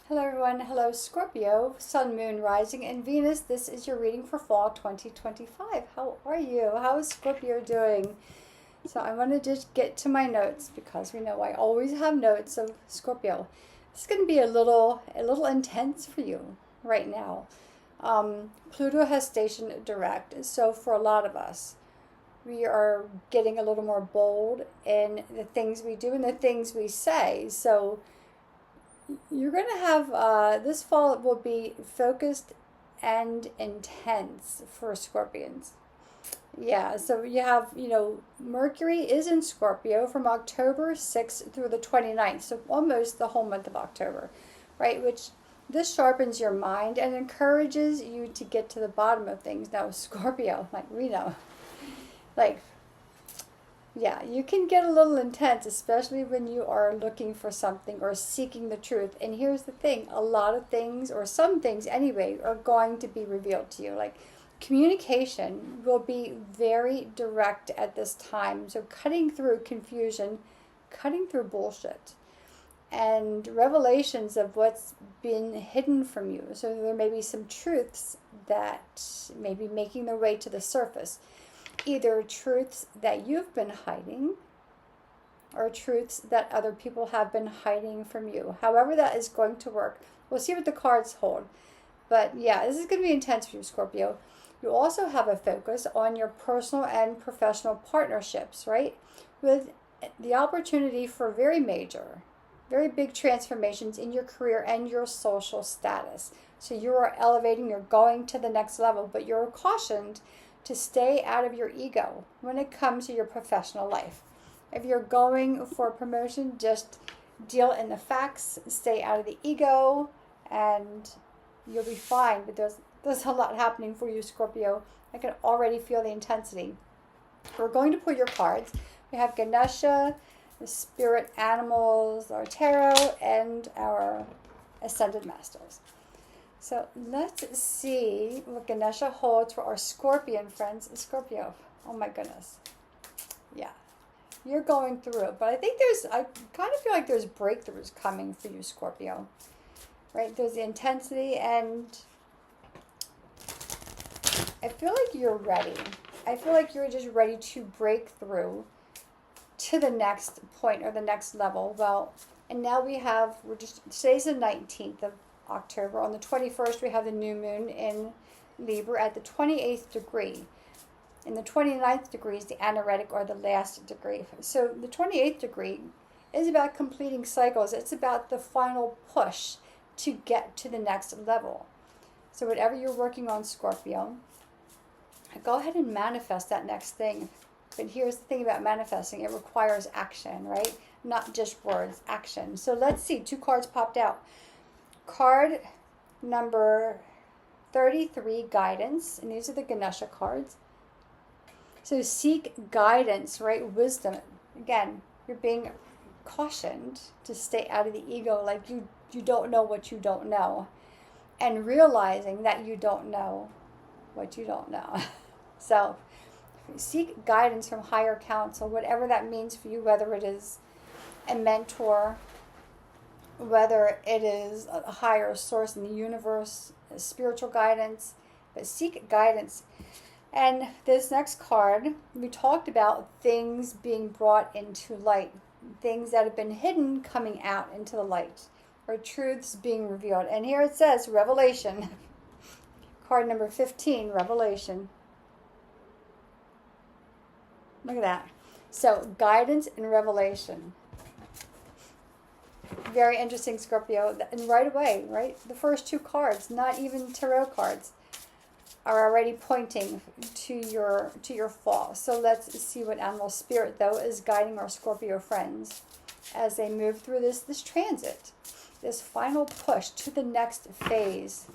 Hello everyone, hello Scorpio, Sun, Moon, Rising, and Venus. This is your reading for fall 2025. How are you? How is Scorpio doing? So I want to just get to my notes because we know I always have notes of Scorpio. It's going to be a little intense for you right now. Pluto has stationed direct, so for a lot of us, we are getting a little more bold in the things we do and the things we say. So you're going to have this fall, it will be focused and intense for Scorpions. Yeah, so you have, Mercury is in Scorpio from October 6th through the 29th, so almost the whole month of October, right? Which this sharpens your mind and encourages you to get to the bottom of things. Now, Scorpio, like we know, like yeah, you can get a little intense, especially when you are looking for something or seeking the truth. And here's the thing, a lot of things, or some things anyway, are going to be revealed to you. Like communication will be very direct at this time. So cutting through confusion, cutting through bullshit, and revelations of what's been hidden from you. So there may be some truths that may be making their way to the surface. Either truths that you've been hiding or truths that other people have been hiding from you. However that is going to work. We'll see what the cards hold. But yeah, this is going to be intense for you, Scorpio. You also have a focus on your personal and professional partnerships, right? With the opportunity for very major, very big transformations in your career and your social status. So you are elevating, you're going to the next level, but you're cautioned to stay out of your ego when it comes to your professional life. If you're going for a promotion, just deal in the facts, stay out of the ego, and you'll be fine. But there's a lot happening for you, Scorpio. I can already feel the intensity. We're going to pull your cards. We have Ganesha, the spirit animals, our tarot, and our ascended masters. So let's see what Ganesha holds for our Scorpion friends. Scorpio, oh my goodness. Yeah, you're going through it. But I kind of feel like there's breakthroughs coming for you, Scorpio. Right? There's the intensity, and I feel like you're ready. I feel like you're just ready to break through to the next point or the next level. Well, and now today's the 19th of October. On the 21st, we have the new moon in Libra at the 28th degree. And the 29th degree is the anaretic or the last degree. So the 28th degree is about completing cycles. It's about the final push to get to the next level. So whatever you're working on, Scorpio, go ahead and manifest that next thing. But here's the thing about manifesting. It requires action, right? Not just words, action. So let's see. 2 cards popped out. Card number 33, guidance. And these are the Ganesha cards. So seek guidance, right? Wisdom. Again, you're being cautioned to stay out of the ego. Like you don't know what you don't know. And realizing that you don't know what you don't know. So seek guidance from higher counsel, whatever that means for you, whether it is a mentor, whether it is a higher source in the universe, spiritual guidance, but seek guidance. And this next card, we talked about things being brought into light, things that have been hidden coming out into the light, or truths being revealed. And here it says Revelation. Card number 15, Revelation. Look at that. So guidance and revelation. Very interesting, Scorpio. And right away, right? The first 2 cards, not even tarot cards, are already pointing to your fall. So let's see what animal spirit, though, is guiding our Scorpio friends as they move through this transit, this final push to the next phase.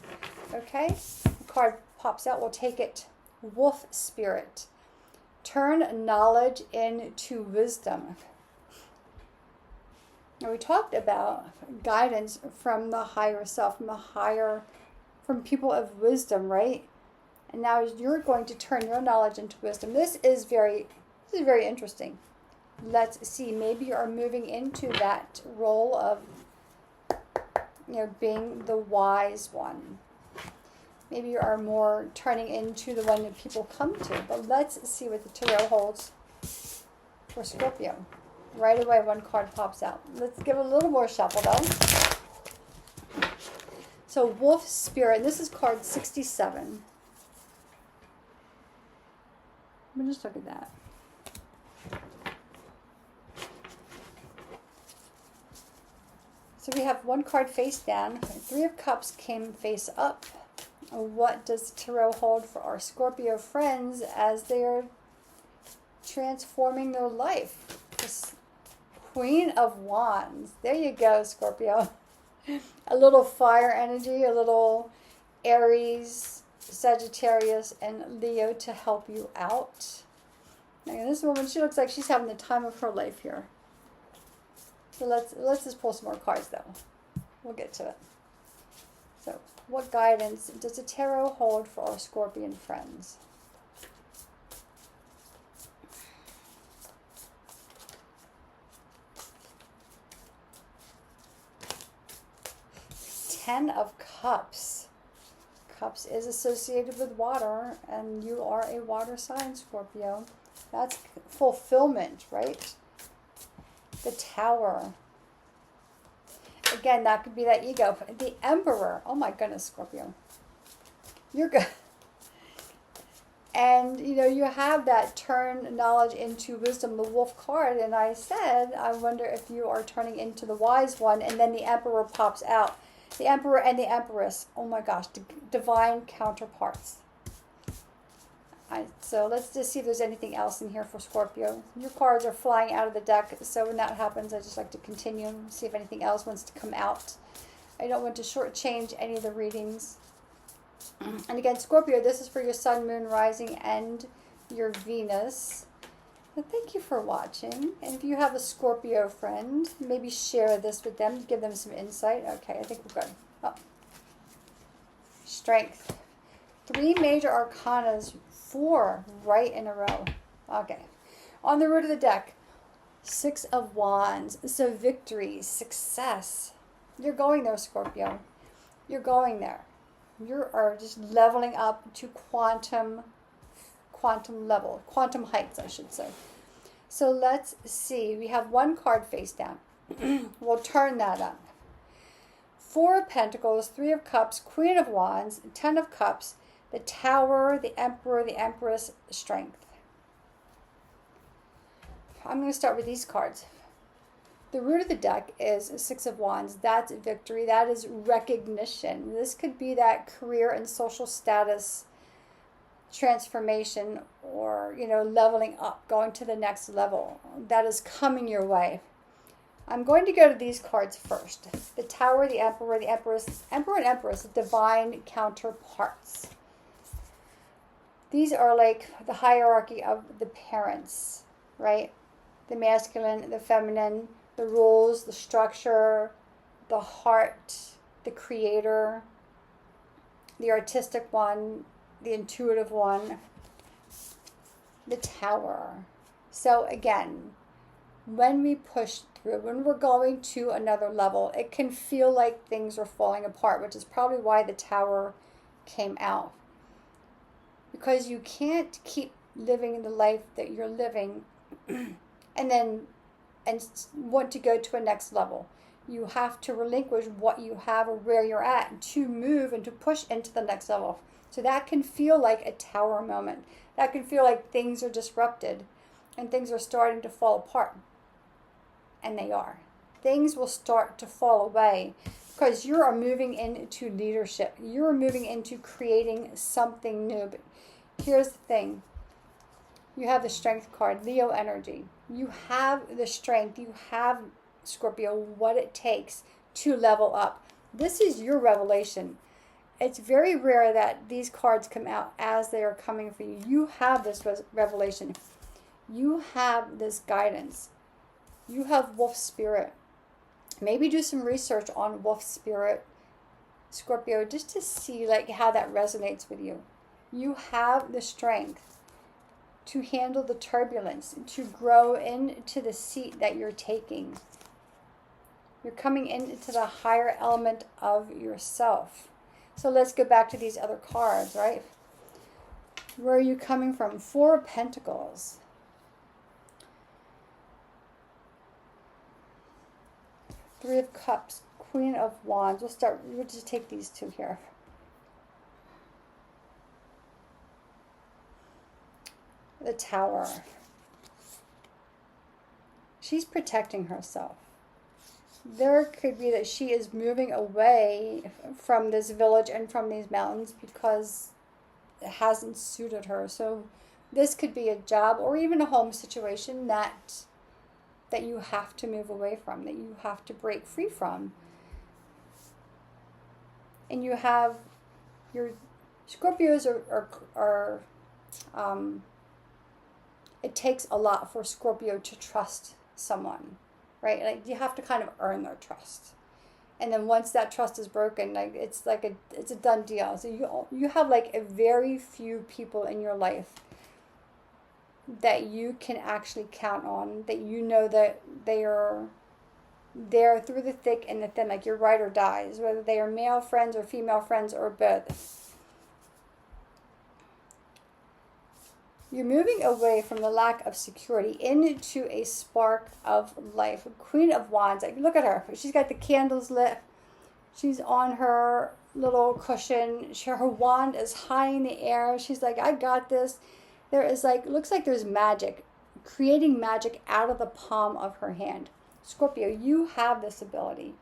Okay? The card pops out. We'll take it. Wolf spirit. Turn knowledge into wisdom. Now we talked about guidance from the higher self, from people of wisdom, right? And now you're going to turn your knowledge into wisdom. This is very interesting. Let's see. Maybe you are moving into that role of being the wise one. Maybe you are more turning into the one that people come to. But let's see what the tarot holds for Scorpio. Right away, one card pops out. Let's give it a little more shuffle, though. So, Wolf Spirit. This is card 67. Let me just look at that. So we have one card face down. Three of Cups came face up. What does Tarot hold for our Scorpio friends as they are transforming their life? This Queen of Wands. There you go, Scorpio. A little fire energy, a little Aries, Sagittarius, and Leo to help you out. Now, this woman, she looks like she's having the time of her life here. So let's just pull some more cards, though. We'll get to it. So, what guidance does the tarot hold for our Scorpion friends? Ten of Cups. Cups is associated with water, and you are a water sign, Scorpio. That's fulfillment, right? The Tower. Again, that could be that ego. The Emperor. Oh my goodness, Scorpio. You're good. And, you have that turn knowledge into wisdom, the Wolf card. And I said, I wonder if you are turning into the wise one. And then the Emperor pops out. The Emperor and the Empress. Oh my gosh, divine counterparts. So let's just see if there's anything else in here for Scorpio. Your cards are flying out of the deck, so when that happens, I just like to continue, see if anything else wants to come out. I don't want to shortchange any of the readings. And again, Scorpio, this is for your Sun, Moon, Rising, and your Venus. And thank you for watching. And if you have a Scorpio friend, maybe share this with them, give them some insight. Okay, I think we're good. Oh. Strength. 3 major arcanas, 4 right in a row. Okay. On the root of the deck, 6 of Wands. So victory, success. You're going there, Scorpio. You're going there. You are just leveling up to quantum level. Quantum heights, I should say. So let's see. We have one card face down. We'll turn that up. 4 of Pentacles, 3 of Cups, Queen of Wands, 10 of Cups, the Tower, the Emperor, the Empress, Strength. I'm going to start with these cards. The root of the deck is 6 of Wands. That's victory. That is recognition. This could be that career and social status transformation, or, leveling up, going to the next level. That is coming your way. I'm going to go to these cards first. The Tower, the Emperor, the Empress. Emperor and Empress, divine counterparts. These are like the hierarchy of the parents, right? The masculine, the feminine, the rules, the structure, the heart, the creator, the artistic one, the intuitive one, the Tower. So again, when we push through, when we're going to another level, it can feel like things are falling apart, which is probably why the Tower came out. Because you can't keep living the life that you're living and want to go to a next level. You have to relinquish what you have or where you're at to move and to push into the next level. So that can feel like a Tower moment. That can feel like things are disrupted and things are starting to fall apart. And they are. Things will start to fall away because you are moving into leadership. You're moving into creating something new. But here's the thing. You have the Strength card, Leo energy. You have the strength. You have, Scorpio, what it takes to level up. This is your revelation. It's very rare that these cards come out as they are coming for you. You have this revelation. You have this guidance. You have Wolf Spirit. Maybe do some research on Wolf Spirit, Scorpio, just to see how that resonates with you. You have the strength to handle the turbulence, to grow into the seat that you're taking. You're coming into the higher element of yourself. So let's go back to these other cards, right? Where are you coming from? Four of Pentacles. Three of Cups. Queen of Wands. We'll just take these two here. The Tower. She's protecting herself. There could be that she is moving away from this village and from these mountains because it hasn't suited her. So this could be a job or even a home situation that you have to move away from, that you have to break free from. And you have your Scorpios are it takes a lot for Scorpio to trust someone, right? Like you have to kind of earn their trust. And then once that trust is broken, like it's a done deal. So you have like a very few people in your life that you can actually count on, that you know that they are there through the thick and the thin, like your ride or dies, whether they are male friends or female friends or both. You're moving away from the lack of security into a spark of life. Queen of Wands, like look at her. She's got the candles lit. She's on her little cushion. Her wand is high in the air. She's like, I got this. There is like, looks like there's magic, creating magic out of the palm of her hand. Scorpio, you have this ability.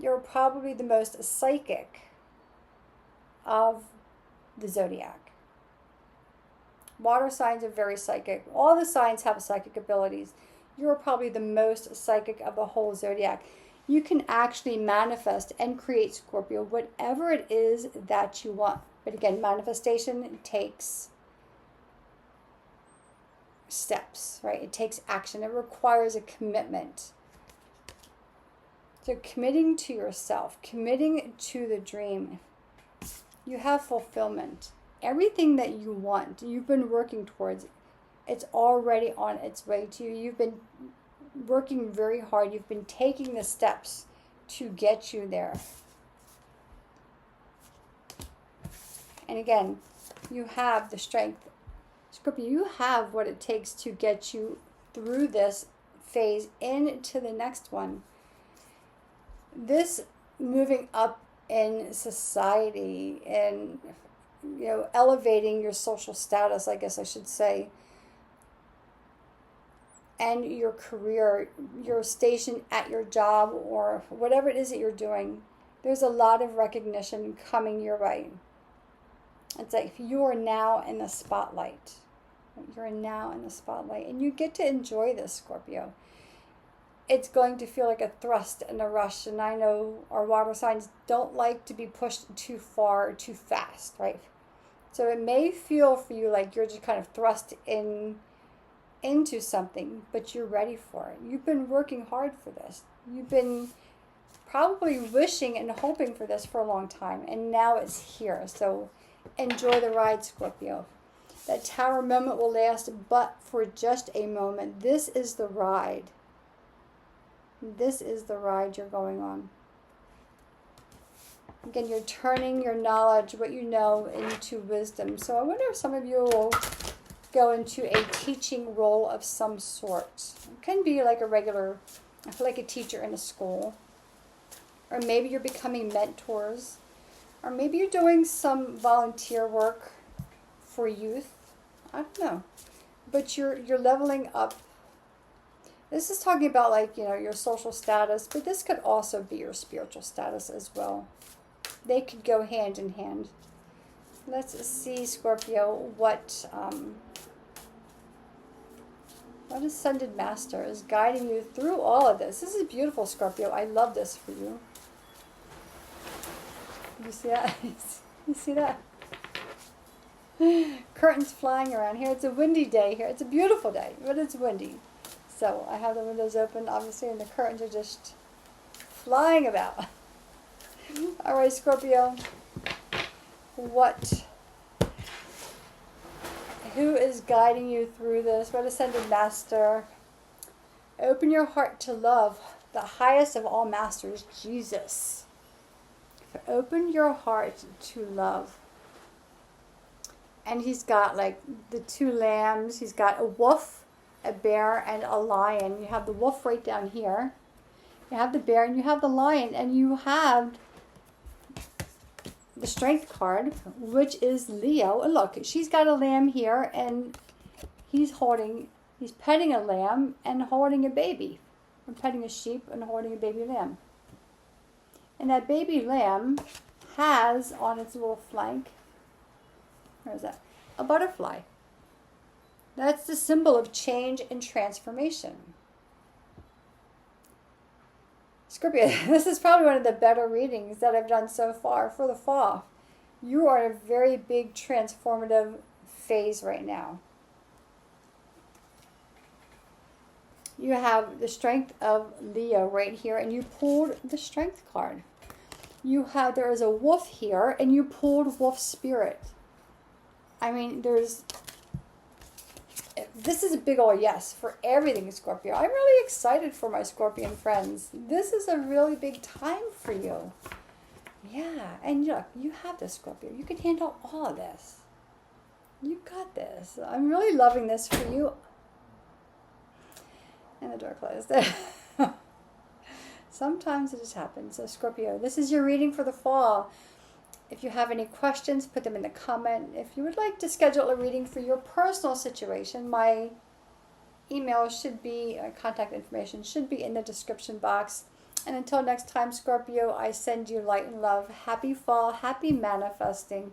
You're probably the most psychic of the zodiac. Water signs are very psychic. All the signs have psychic abilities. You're probably the most psychic of the whole zodiac. You can actually manifest and create, Scorpio, whatever it is that you want. But again, manifestation takes steps, right? It takes action. It requires a commitment. So committing to yourself, committing to the dream, you have fulfillment. Everything that you want, you've been working towards, it's already on its way to you. You've been working very hard. You've been taking the steps to get you there. And again, you have the strength. Scorpio, you have what it takes to get you through this phase into the next one. This moving up in society and elevating your social status, I guess I should say, and your career, your station at your job or whatever it is that you're doing, there's a lot of recognition coming your way. It's like you are now in the spotlight. You're now in the spotlight, and you get to enjoy this, Scorpio. It's going to feel like a thrust and a rush, and I know our water signs don't like to be pushed too far, too fast, right? So it may feel for you like you're just kind of thrust into something, but you're ready for it. You've been working hard for this. You've been probably wishing and hoping for this for a long time, and now it's here. So enjoy the ride, Scorpio. That Tower moment will last but for just a moment. This is the ride. This is the ride you're going on. Again, you're turning your knowledge, what you know, into wisdom. So I wonder if some of you will go into a teaching role of some sort. It can be like I feel like a teacher in a school. Or maybe you're becoming mentors. Or maybe you're doing some volunteer work for youth. I don't know. But you're leveling up. This is talking about your social status, but this could also be your spiritual status as well. They could go hand in hand. Let's see, Scorpio, what Ascended Master is guiding you through all of this. This is beautiful, Scorpio. I love this for you. You see that? You see that? Curtains flying around here. It's a windy day here. It's a beautiful day, but it's windy. So I have the windows open, obviously, and the curtains are just flying about. All right, Scorpio. Who is guiding you through this? What Ascended Master? Open your heart to love. the highest of all masters, Jesus. Open your heart to love. And he's got like the two lambs. He's got a wolf, a bear, and a lion. You have the wolf right down here. You have the bear and you have the lion. And you have the strength card, which is Leo. And look, she's got a lamb here and he's petting a lamb and holding a baby. Or petting a sheep and holding a baby lamb. And that baby lamb has on its little flank, where is that? A butterfly. That's the symbol of change and transformation. Scorpio, this is probably one of the better readings that I've done so far for the fall. You are in a very big transformative phase right now. You have the strength of Leo right here, and you pulled the strength card. There is a wolf here, and you pulled wolf spirit. I mean, this is a big old yes for everything, Scorpio. I'm really excited for my Scorpion friends. This is a really big time for you. Yeah, and look, you have this, Scorpio. You can handle all of this. You got this. I'm really loving this for you. And the door closed. Sometimes it just happens. So Scorpio, this is your reading for the fall. If you have any questions, put them in the comment. If you would like to schedule a reading for your personal situation, my email should be, contact information should be in the description box. And until next time, Scorpio, I send you light and love. Happy fall, happy manifesting.